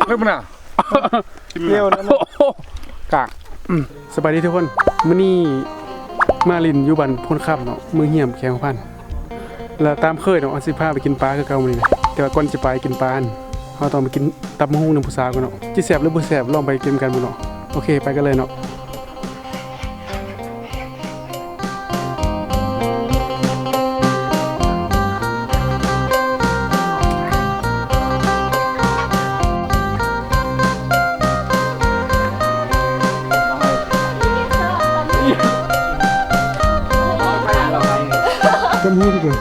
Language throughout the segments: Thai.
เรื่องมันอ่ะเร็วนะกากสบายดีทุกคนมื้อนี้มาลินอยู่บ้านพ้นค่ำเนาะมือเหี่ยมแข็งพันแล้วตามเคยเนาะอันสิพาไปกินปลาคือเก่ามื้อนี้แต่ว่าก่อนจะไปกินปลาเฮาต้องไปกินตับมะฮุ่งน้ำผู้สาวกันเนาะสิแซ่บหรือบ่แซ่บลองไปกินกันบ่เนาะโอเคไปกันเลยเนาะตับมะฮุ่งกัน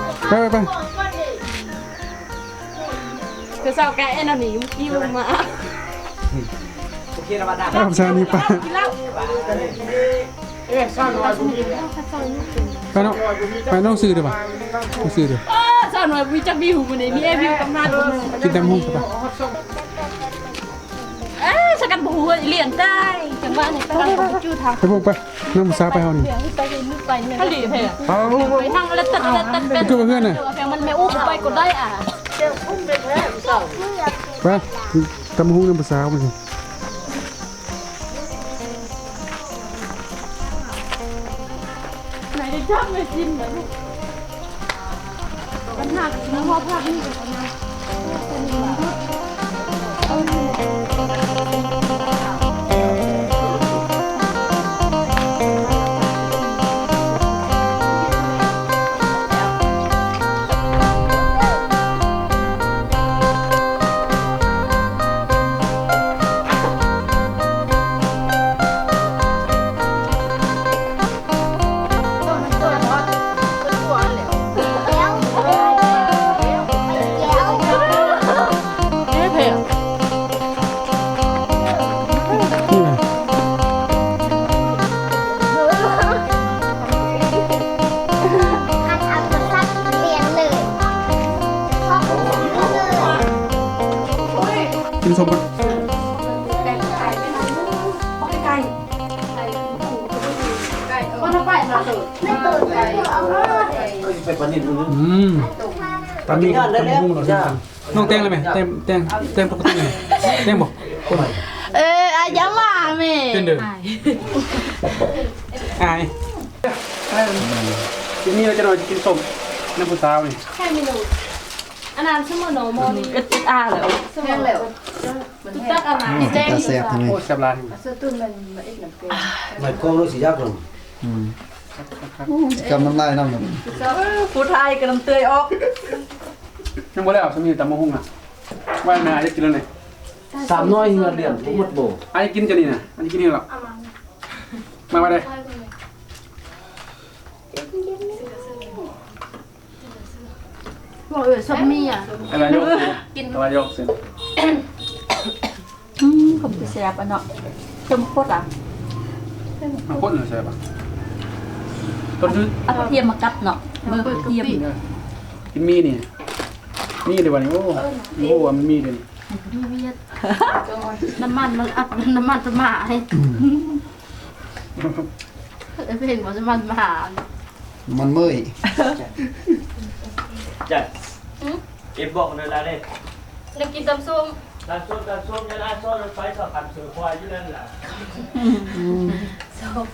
ไปคือสาวแกเอ็นอันนี้ยิ้มมาอ้าวซานี่ปลาไปเนาะไปน้องซื้อเด้อป่ะน้องซื้อเด้อสาวหน่อยวิจักบิวมันนี่มีไอ้บิวกำนันกินตับมะฮุ่งป่ะสกัดบูเลี้ยงได้จังหวะนี้ไปทางจูทางไปพวกไปน้ำผู้สาวไปเฮานี่ไปเนี่ยผลิตเพลไปทางแล้วตัดเป็นไปเพื่อนน่ะมันไม่อุ้มไปก็ได้อ่ะไปตับมะฮุ่งน้ำผู้สาวมันสิไหนจะจับไม่กินนะลูกปัญหาเนื้อพ่อพานี่กันนะกินสมบัติตอนนี้ตับมะฮุ่งเราจะน้องแตงเลยไหมแตงปกติเลยแตงบอกอายังมาแม่เป็นเด้ออายทีนี้เราจะนอนกินสมน้ำผู้สาวนี่แค่เมนูอันนั้นสมโนโมนี่ก็ติดแล้วแห้งแล้วตักอันนั้นแจ้งแซ่บทั้งนี้โอ้แซ่บร้านไม่โกงรู้สิยากกว่ากำน้ำลายน้ำมัน ผู้ไทยกำลังเตยออกยังบ่แล้วสมีตับมะฮุ่งอ่ะว่าแม่อาจจะกินแล้วนี่3น้อยเงินเดือนผมหมดโบอาจจะกินจะนี่นะอาจจะกินนี่หรอมาได้บอกสมมีอ่ะอะไรยกกินอะไรยกเส้นผมจะเสียบอันเนาะจมโคตรอ่ะมาพ่นเลยใช่ปะต้นซื้อเอาเทียมมากัดเนาะเมื่อเทียมกินมีนี่มีเลยวันนี้โอ้มันมีเลยน้ำมันมันอัดน้ำมันจะมาให้เพลงมันจะมันมามันเมื่อยจัดเอฟบอกเลยละเด้อยากกินตำส้มตำส้มจะได้ส้มรถไฟสอบขันเสือควายอยู่นั่นแหละส้ม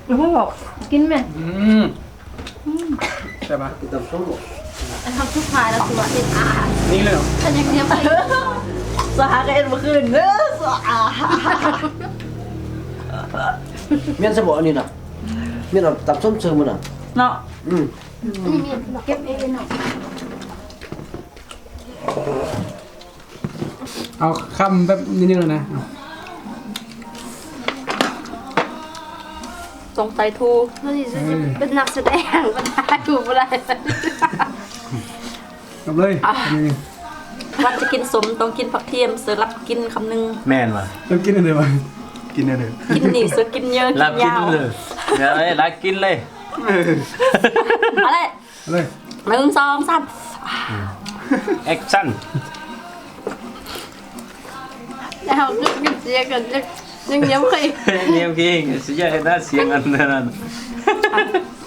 แล้วพ่อบอกกินไหมใช่ปะตำส้มทำทุกพายแล้วตัวเอ็นอานี่เลยเหรอฉันยังเนี้ยไปสหายก็เอ็นมาคืนสหายเมียนสมองนี่น่ะเมียนตำส้มเชิงมันน่ะเนาะนี่เมียนเก็บเองเนาะเอาคำแบบนิดนึงเลยนะตรงไตทูเป็นนักแสดงเป็นนายถูกอะไรกลับเลยวันจะกินสมต้องกินผักเทียมเสือรับกินคำนึงแม่นวะต้องกินอะไรบ้างกินอะไรกินนี่เสือกินเยอะกินยาวเลยเดี๋ยวรักกินเลยอะไร1 2 3แอคชั่นแล้วกินเสียกันยังเยี่ยมเลยเยี่ยมจริงเสียน่าเสียงอันนั้น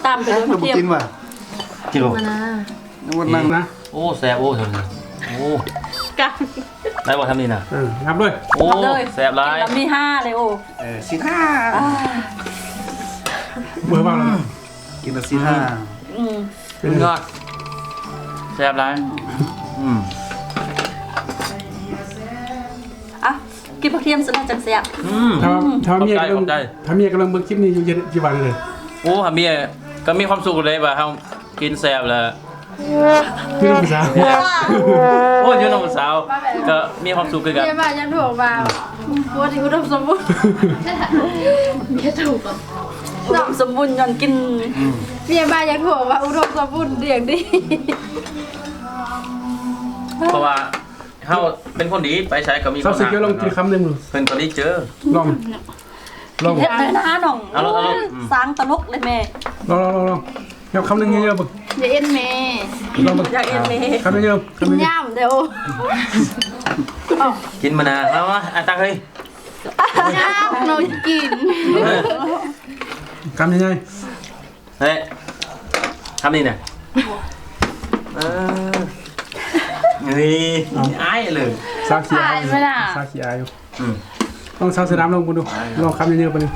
ตามไปเลยเทียมกินว่ะกิโลวันนั้นนะโอ้แซ่บโอ้เถอะ โอ้ กัน ได้บ่ทำนี่น่ะ งับด้วย โอ้ เลย แซ่บหลาย แล้วมี5เลยโอ้ เบอร์บ้างแล้ว กินละสิห้า เป็นยอดแซ่บหลายอืม อ่ะกินผักเทียมซะแล้วจังแซ่บ ถ้าเมียกำลัง ขอบใจ ถ้าเมียกำลังเบิ่งคลิปนี้อยู่กี่วันเลย โอ้หาเมียก็มีความสุขเลยว่าเฮากินแซ่บแล้ว พี่น้องภาษา โอ้ยอยู่น้องสาวก็มีความสุขคือกัน เมียบ้านยังถูกบ่าวปวดที่อุดมสมบูรณ์เมียถูกอุดมสมบูรณ์ย้อนกินเมียบ้านยังถูกว่าอุดมสมบูรณ์เรียงดี เพราะว่าเฮาเป็นคนดีไปใช้ก็มีค ซอส น สีเขียวลองกินคำหนึ่งดู เพิ่นก็ได้เจอ ลองลอง เฮ็ดเลยนะน้อง เอาลูก สร้างตลกเลยแม่ ลองเดี๋ยวคำหนึ่งเยอะๆบึก อย่าเอ็นแม่ ลองบึก อยากเอ็นแม่ คำหนึ่งเยอะคำหนึ่งเยอะ ย่ามเดี๋ยว กินมานานแล้ววะตักเฮ้ย ย่ามหนูกิน คำยังไง เฮ้ยทำนี่น่ะนี่อ้ายเลย ซาขี้อายซาขี้อายอยู่ลองซาสนามลองกูดูลองคำเยอะๆไปเลย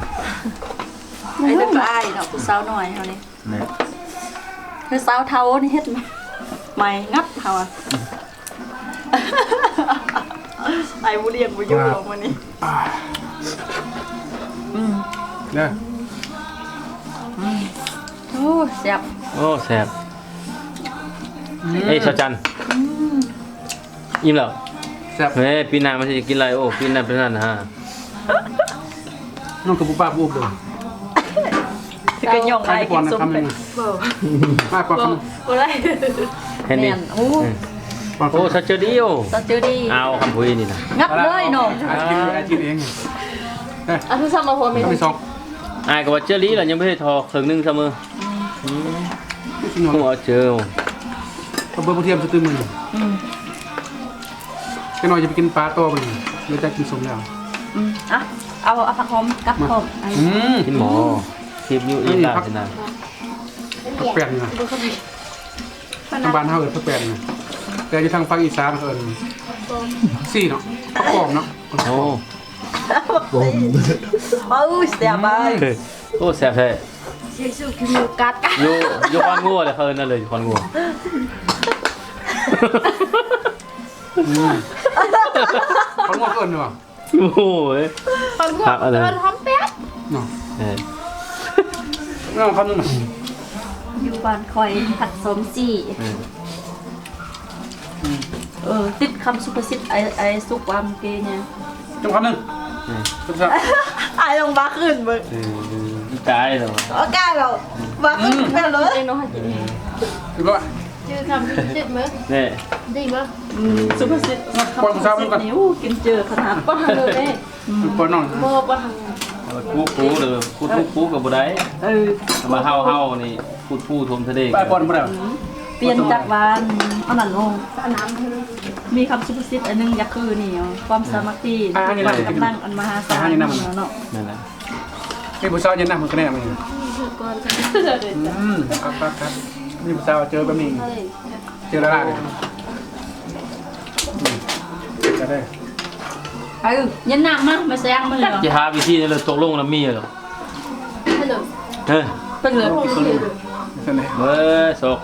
ไอ้เด็กก็อายเนาะผู้สาวหน่อยเฮานี่ เนี่ย คือสาวเทานี่เฮ็ดใหม่งับเฮาอ่ะไอ้บ่เลี้ยงบ่อยู่หรอกมื้อนี้ เนี่ย โอ้แซ่บ โอ้แซ่บเอ้ยชาวจันอิ่มแล้ว แซ่บ เฮ้ยปีหน้ามันจะกินอะไรโอ้ปีหน้าเป็นนั่นนะฮะ น้องกับปุ๊บป้าปุ๊บเลย สิก็ย่อง ใคร ไอ้ จะก่ กิ อน น นะ ส้ม คำห เป็ นึ่ น ง บ่ มากกว่าค บ่ได้ เห็นดิ แม่นโอ้ ำ โอ้ชัดเจอดีโอ ตาจือดี เอาคำพูดนี่นะ งับเลยน้อง กินเองเฮ้ย อ่ะทุกซ้ำมาพอแม่ คำที่สอง อายก็ว่าเจอรี่เรายังไม่ได้ทอครึ่งนึงเสมอ จริงเหร ต้อง อ เอาเจอ เบอร์เทียมจะตื้อมือแค่หน่อยจะไปกินปลาตัวมันเดี๋ยวจะกินสมแล้ว อ่ะเอาผักหอมกับหอม กินหมอคลิปยูอีลาสินะ ผักแป้นนะทางบ้านเฮาเอิ้นผักแป้นนะแต่อยู่ทางภาคอีสานเขาเอิ้นซี่เนาะผักกรอบเนาะ โอ้ โอ้แซ่บมาก โอ้แซ่บแท้ เสียงสูกินหมูกัดกัน ยูคอนงัวเลยเขาเอิ้นนั่นเลยคอนงัว เขางอกเอิ้นด้วย โอ้โห ตอนกูเดินหอมแป๊บ เนาะ เออ น้องคำนึงน่ะ อยู่บ้านคอยผัดสมจีติดคำสุภาษิตไอสุกวามเกเนี่ย จงคำนึงสุดยอด ไอลงบ้าขึ้นเบิก ตายแล้ว โอเคเราบ้าขึ้นกันเลยเองน้องหัดกิน สุดยอด ชื่อคำสุภาษิตมั้ย เนี่ย ดีมั้ยสุภาษิตนิ้วกินเจอขนาดป้าเลย ปนน้อง โมป้าทาง คูเลยคูกับบุได้มาเฮานี่พูดทมทะเล ไปปนบ่ได้ เปลี่ยนจากวานเอาหนันงมีคำสุภาษิตอันนึงอยากคือนี่ความสามัคคีกำลังอันมหาศาลเนาะ นั่นแหละ ไอ้ผู้สาวยันหน้ามันก็แน่มันครับนี่ผู้สาวเจอแบบนี้เจอแล้วล่ะจะได้ ยันหนักมั้ยมาแซงมาเลย จะหาวิธีนี่เลยตกลงแล้วมีเหรอเออ เป็นเลย เสนอ เบ้อศก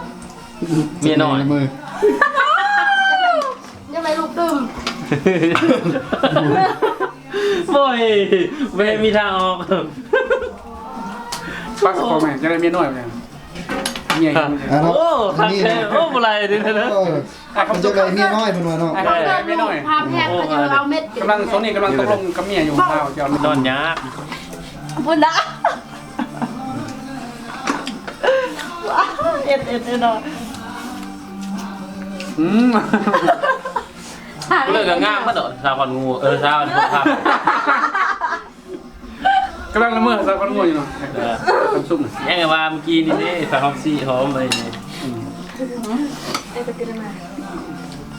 เมียน้อย มือ ยังไงลูกตึม โอ้ยไม่มีทางออก ปักคอแม่จะได้เมียน้อยเนี่ยเมียยัง โอ้ทางแท้โอ้อะไรดินะ มันจะเลยเมียน้อยเพิ่นว่าเนาะ เมียน้อย พาแพทย์ก็จะเอาเม็ด กำลังโซนี่กำลังตกลงกับเมียอยู่ข้าวจะเอา นอนยาก บุญนะเอ็ดเนาะ เลิกกับง่ามมาเด้อชาวคอนงูชาวคนครับ กำลังละเมอสาวคนง่วงอยู่เนาะทำซุป ยังไงว่าเมื่อกี้นี่นี่ฝาฮอปซี่หอมเลยนี่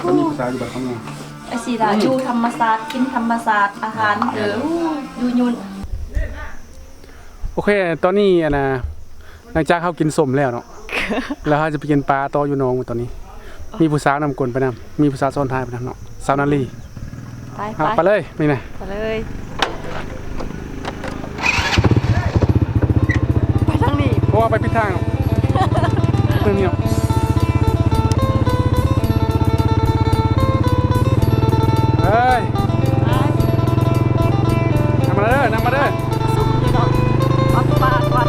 ก็มีภาษาอยู่แบบข้างนอก ไอซีดาอยู่ธรรมศาสตร์กินธรรมศาสตร์อาหารอยู่ยุน โอเคตอนนี้หลังจากเขากินสมแล้วเนาะแล้วเขาจะไปกินปลาต่ออยู่น้องตอนนี้ มีผู้สาวนำกลไปนำมีผู้สาวซ้อนท้ายไปนำเนาะสาวนาลี ไป ไปเลยนี่นะ ไปเลยไปทางนี้ เพราะว่าไปพิดทางเนาะเรื่องนี้เนาะเฮ้ยนำมาเด้อนำมาเด้อ ซุ่มอยู่เนาะปักปลาก่อน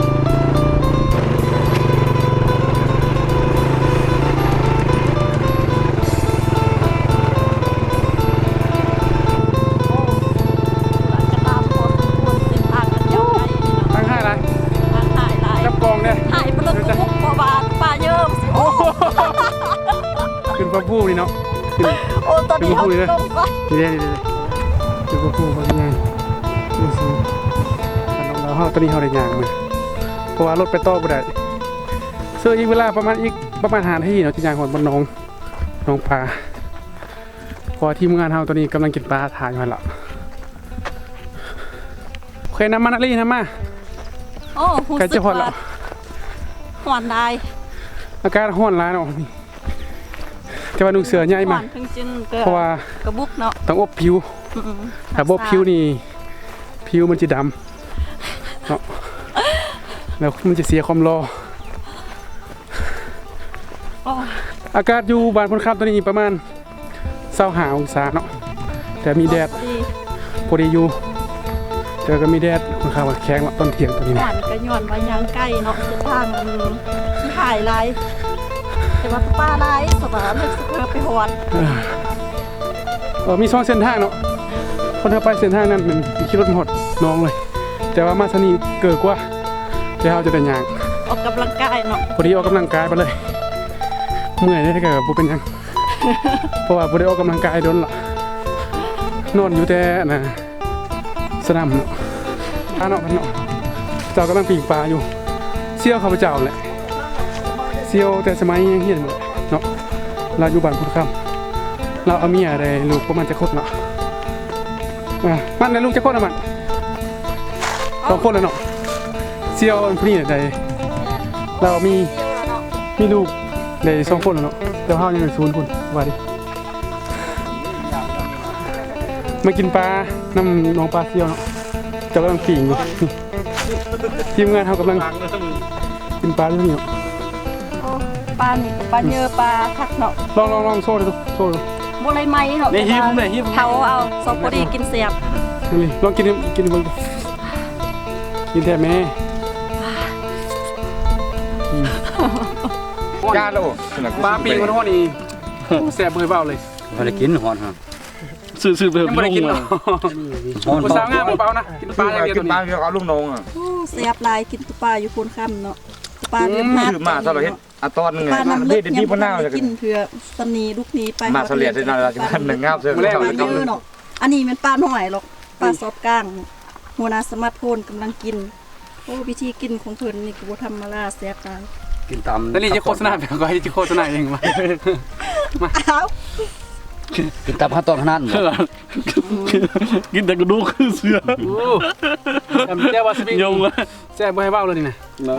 จะตามพอสมควรเส้นทางกันยาวไกลนี่เนาะ ตั้งให้ไร ทางหายหลาย กับกองเนี่ย หายไปเลยกุ๊กปอบาปลาเยิ้มสิโอ้ ขึ้นพระผู้นี่เนาะขึ้น โอ้ตอนนี้เขาลงก่อน นี่ขึ้นพระผู้เขาเป็นไงดูสิเราตอนนี้เขาได้ยางมั้ยเพราะว่ารถไปต่อบ่ได้เสื้ออีกเวลาประมาณหาที่เนาะที่ยางของบนน้องปลาพอทีมงานเฮาตอนนี้กำลังกินปลาถ่ายอยู่หั่นล่ะโอเคน้ำมันอะไรนะมา โอ้หู ใกล้ สึ จะ ก ฮอดแล้ว ว่าหวานได้ อากาศร้อนร้ายเนาะนี่แต่ว่านุ่งเสื้อใหญ่ ห มาว านถึงจึง เพราะว่าก ระบุกเนาะ ต้องอบผิว อืม ถ้าบ่ผิวนี่ผิวมันจะดำเนาะแล้วมันจะเสียความรอ โอ้ อากาศอยู่บ้านพนครับตอนนี้ประมาณ25องศาเนาะแต่มีแดด พอดี พอดีอยู่แต่ก็มีแดดค่อนข้างว่าแข็งละตอนเที่ยงตอนนี้ ห นะ วานก็ย้อนว่ายางใกล้เนาะเส้นทางมันที่หายหลายแต่ว่าปลาหลายสบายเลือกสเกอร์ไปหอด มี2เส้นทางเนาะคนถ้าไปเส้นทางนั้นมันขี่รถหมดน้องเลย แต่ว่ามาทางนี้เกิดกว่าเดี๋ยวเราจะได้ย่าง ออกกำลังกายเนาะ พอดีออกกำลังกายไปเลยเมื่อยได้ก็บ่เป็นหยัง เพราะว่าบ่ได้ออกกำลังกายโดนละนอนอยู่แต่นะสนามเนาะพาเนาะกันเนาะเจ้ากำลังปีกปลาอยู่เสี่ยวข้าพเจ้าแหละเสี่ยวแต่สมัยยังเฮียนหมดเนาะเราอยู่บ้านพุทธคำเราเอาเมียได้ลูกประมาณจะครบเนาะมันได้ลูกจะครบนะมัน2คนแล้วเนาะเสี่ยวอันนี้ได้เรามีลูกได้2คนแล้วเนาะแต่เฮายัง0คนว่าดิมากินปลาน้ำน้องปลาเสี่ยวเนาะเจ้ากำลังปีงอยู่ ทีมงานเฮากำลังกินปลาอยู่นี่เนาะ โอ้ปลานี่ปลาเยอะปลาทักเนาะ ลองโซ่ดูโซ่ดู บ่ไรไหมเนาะ ในหิมในหิม เขาเอาซอสพอดีกินเสียบ นี่ลองกินเบิ่งกินแท้แม่ ยาโล ปลาปีกมันฮ้อนนี่แซ่บเบิ่เบาเลย บ่ได้กินหอนฮะ ซื้อไป ยังบ่ได้กินเนาะ หอน ผู้สาวงามเบาๆนะกินปลาอย่างเดียว กิ ตั น ว ปลา นี้ เพียงเอาลูกน้องอ่ะ โอ้เสียบลายกินตุปลาอยู่คูนค่ำเนาะตุปลาเรียมหาด ถือมาถ้าเราเห็นอะตอนนึงไง ปลาน้ำ เด็ ลึ ด ก ดีพน้าจะ กินเถื่อสนีลูกนี้ไป มาเฉลี่ยได้นานละจะ1งาบเสื้อ ปลาเยอะเนาะอันนี้มันปลาหน่อยหรอกปลาซอบกลางหัวหน้าสมาร์ทโฟนกำลังกินโอ้วิธีกินของเพิ่นนี่ก็บ่ธรรมดาแซ่บตาย กินตาม แล้วนี่จะโฆษณาแบบก็ให้จะโฆษณาเองมา อ้าว กินตามขั้นตอนขนาดหมด กินแต่กระดูกคือเสือ โอ้จำได้ว่าสปิง ยงวะ แซ่บบ่ให้เบาเลยนี่นะ อ๋อ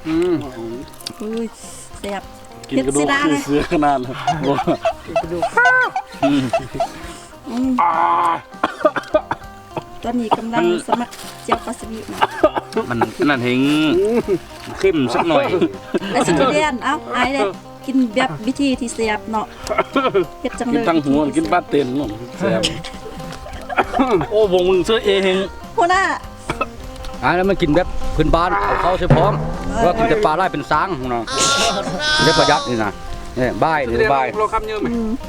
อืม อุ้ยแซ่บ กินกระดูกคือเสือขนาดเลย ตอนนี้กำลังสมัครเจียวปลาสลิดนะ มันนั่นเฮงเข้มสักหน่อย ไอ้สิเรียนเอ้าไอ้เด้กินแบบวิธีที่แซ่บเนาะเฮ็ดจังเล กิน ย ตั้งหัวกินบ้าเต็นเนาะแซ่บโอ้วงมึงเสื้อเอง หัวหน้า แล้วมันกินแบบพื้นบ้านเอาเข้าใส่พร้อมว่ากินแต่ปลาไล่เป็นช้างเนาะได้ประหยัดนี่นะนี่บ่ายนี่บ่าย โลคำเยอะไหม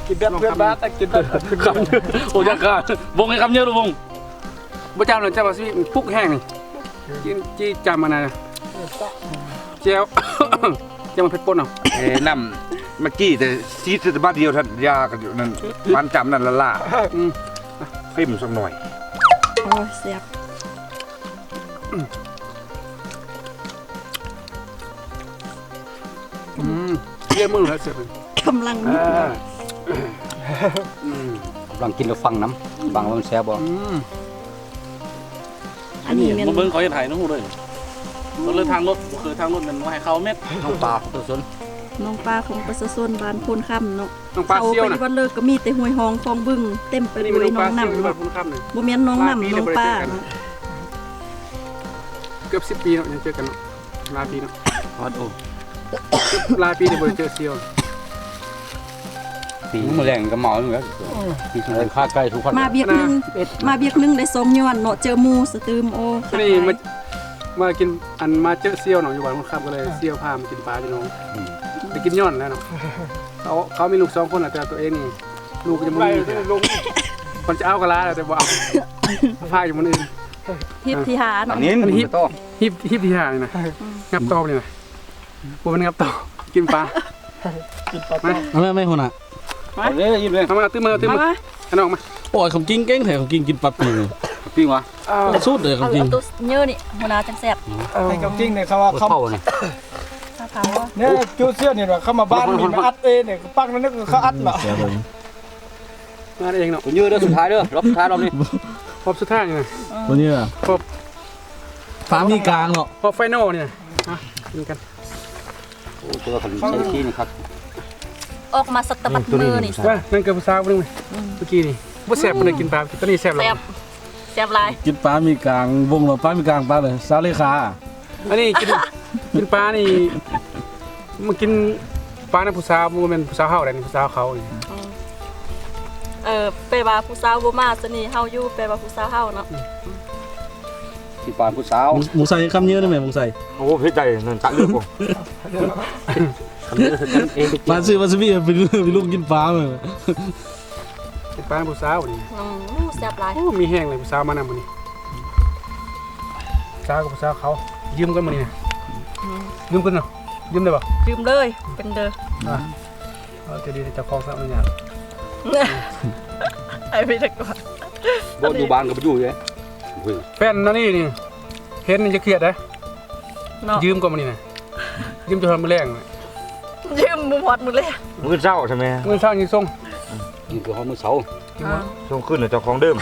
กินแบบเพื่อนบ้านแต่กินแบบคำเยอะโอ้ยากาบงให้คำเยอะดูบง บ่จำเลยจำว่าสิปุกแห้งนี่กินจี้จำมานะเจียว เจียวมันเผ็ดป่นเนาะ น้ำเมื่อกี้แต่ซีดแต่บ้านเดียวท่านยากันอยู่นั่นมันจำนั่นละล่าเข้มสักหน่อย โอ้ยแซ่บ เยี่ยมมือแล้วเสร็จเลย กำลังนิดเนาะ กำลังกินแล้วฟังน้ำฟังว่ามันแซ่บบ่ อันนี้แม่น มาเบิ้งเขาจะถ่ายน้องหูเลยรถเลยทางรถคือทางรถมันว่าให้เขาเม็ด น้องปลาตัวสน น้องปลาของประชาชนบ้านโพนค่ำเนาะ น้องปลา เขา เซี่ยว ไป นะ วันเลิกก็มีแต่ห้วยหองคลองบึงเต็มไป นี่ ด้ มัน วย น้องป น้ ลา อง เซี่ยว น้ำ อยู่บ้าน เนาะ พุ่นค่ำเลย บ่แม่นน้องน้ำน้องปลาเนาะ เกือบ10 ปีแล้วยังเจอกันเนาะหลายปีเนาะ ฮอดโอ้ หลายปีเดี๋ยวบ่ได้เจอเซี่ยว ปีมื้อแรงก็เมาเหมือนกันที่สุดค่าใกล้ทุกคน มาเบียกหนึงได้2ย้อนเนาะเจอหมู่สตืมโอ้ นี่มากินมาเจอเซี่ยวเนาะอยู่บ้านพุ่นค่ำก็เลยเซี่ยวพามากินปลาพี่น้องไปกินย้อนแล้วเนาะเขามีลูก2คนแต่ตัวเองนี่ลูกก็จะบ่มีคนจะเอาก็ลาแต่บ่เอาพาอยู่มื้ออื่น ฮิตที่หา อั เนาะ นนี้มันฮิป ฮิปที่หานี่นะงับตอบเลยนะบ่มันงับตอบกินปลา ไม่หัวหน้า เอาเลยยิ้มเลย เอามาตื้อมืออันออกมา โอ้ยของกินเก่งแถมของกินปัดปีเลย ปิ้งวะ สุดเลยของกิน เอาตัวเยอะนี่หัวหน้าจังแซ่บ ไอ้กับจริงเนี่ยเขาว่าเขา เผาเนี่ย ข้าวเผา เนี่ยจูเซียนเนี่ยเขามาบ้านนี่มาอัดเองเนี่ยปักนั่นก็เขาอัดเหรอ งานเองเนาะ ผมยืดเด้อสุดท้ายเด้อรอบสุดท้ายรอบนี้ พอบสุดท้ายนี่นะ วันนี้อ่ะ พอบ ฟ้ามีกลางเนาะ พอบไฟนอลนี่นะกินกัน โอ้ตัวขันใช้ขี้นี่ครับ ออกมาสักตะบัดมือนี่ ว่านั่นเกือบผู้สาวนึงไหมเมื่อกี้นี่บ่แซ่บปานใดกินปลาตอนนี้แซ่บแล้ว แซ่บหลาย กินปลามีกลางวงเราปลามีกลางปลาเลยซาเลขา อันนี้กินปลานี่มากินปลาในผู้สาวบ่แม่นผู้สาวเฮาได้นี่ผู้สาวเขานี่ ไปว่าผู้สาวบ่มาซะนี่เฮาอยู่ไปว่าผู้สาวเฮาเนาะ ที่ปานผู้สาว หมูใส่คำเยอะได้ไหมหมูใส่ โอ้พี่ใจนั่นตะเลือกผม ปลาซื้อวาซาบิไปลูกกินปลาเลย กินปลาในผู้สาวนี่ แซ่บหลาย โอ้มีแห้งเลยผู้สาวมานำมื้อนี้ผู้สาวกับผู้สาวเขายืมกันมื้อนี้นะยืมกันเนาะยืมได้บ่ ดื่มเลยเป็นเด้อ จะดีเจ้าของซะมื้อนี้ ไอ้พี่ตะกอน บ่อยู่บ้านก็บ่อยู่เลย แฟนนั่นนี่เห็นนี่จะเครียดนะ เนาะ ยืมก่อนมื้อนี้นะยืมจนมื้อแรงน่ะ ยืมบ่ฮอดมื้อเลย มือเจ้าใช่ไหม มื้อเช้ายังส่ง นี่คือห้องมือเสา ช่วงขึ้นเจ้าของเดิม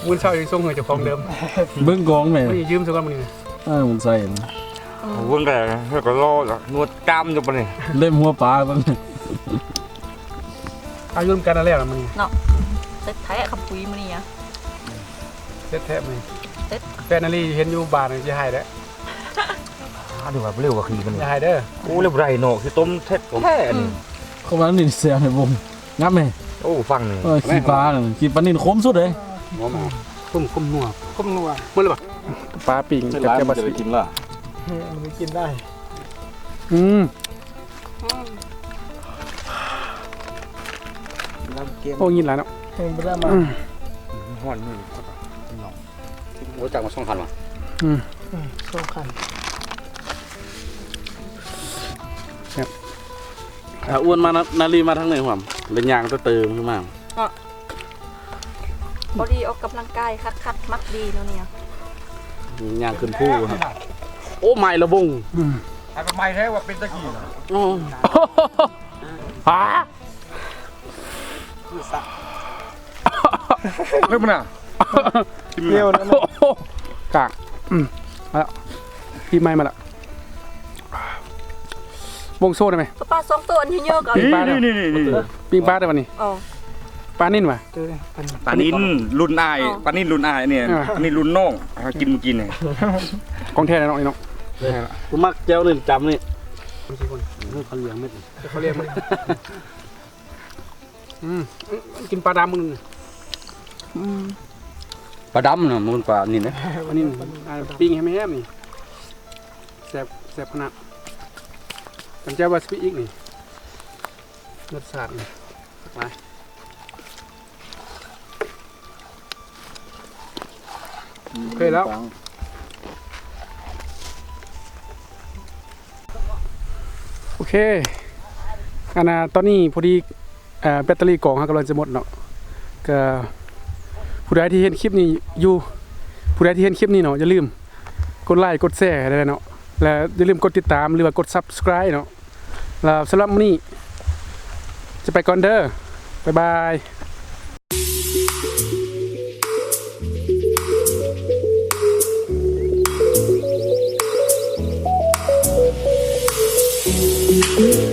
มื้อเช้ายังส่งให้เจ้าของเดิม เบิ้งกองแม่ มื้อนี้ยืมซะก่อนมื้อนี้นะ หมูใส่ เพิ่งแต่ก็รอนวดกล้ามอยู่ปะเนี่ย เล่มหัวปลาบ้าง เอายืมกันแล้วมื้อนี้ เนาะเซ็ตแท้ขับปุ๋ยมื้อนี้อ่ะ เซ็ตแท้มื้อนี้ เซ็ต แฟนนั่นนี่เห็นอยู่บ้านนี่สิให้เด้อ ดูว่าเร็วกว่าขี่มัน อย่าให้เด้อ โอ้เร็วไรโนคือต้มแท้แท้นี่ เขาว่านี่เสียในวงงับไหม โอ้ฟังนี่ ขี้ปลาขี้ปลานิ่นคมสุดเลย คุ้มนัวมื้อละบ่ปลาปิ่งกับแกงบะหมี่ กินล่ะ มันกินได้ โอ้ยินหลายเนาะ ไม่ได้มา ห่อนนี่ โอ้จักมา2,000ว่ะ สองคัน อ้วนมานาลีมาทั้งไหนหัวเป็นยางตะเติมขึ้นมา บอดี้ออกกำลังกายคักๆมักดีเนาะเนี่ย ยางขึ้นผู้ครับโอ้ไม่ระบง ไอ้ไม้แท้ว่าเป็นตะกี้ ฮะ เฮ้ยมันอ่ะ เที่ยวนะ กากมาแล้วพี่ไม้มาแล้ววงโซ่ได้ไหม ปลา2ตัวอันเยอะๆก่อน ปิ้งปลาได้ปิ้งปลาได้วันนี้ อ๋อ ปลานิ่นวะ ปลานินรุ่นอายปลานินรุ่นอายเนี่ยอันนี้รุ่นน้องกินเมื่อกี้เนี่ย ของแท้เลยน้องไอ้น้อง ผมมักเจ้าหนึ่งจำนี่ เขาเลี้ยงเม็ดเขาเลี้ยงเม็ดกินปลาดำมึง ปลาดำเนาะมันปลานี่นะ อันนี้ปิ้งให้แม่แฮมนี่แซ่บขนาดกันเจ้าว่าสปีกนี่รสชาตินี่ไปโอเคแล้วโอเคตอนนี้พอดีแบตเตอรี่กล่องกำลังจะหมดเนาะก็ผู้ใดที่เห็นคลิปนี้อยู่ผู้ใดที่เห็นคลิปนี้เนาะอย่าลืมกดไลค์กดแชร์ได้เนาะและอย่าลืมกดติดตามหรือว่ากด Subscribe เนาะแล้วสำหรับมื้อนี้จะไปก่อนเด้อบ๊ายบาย เ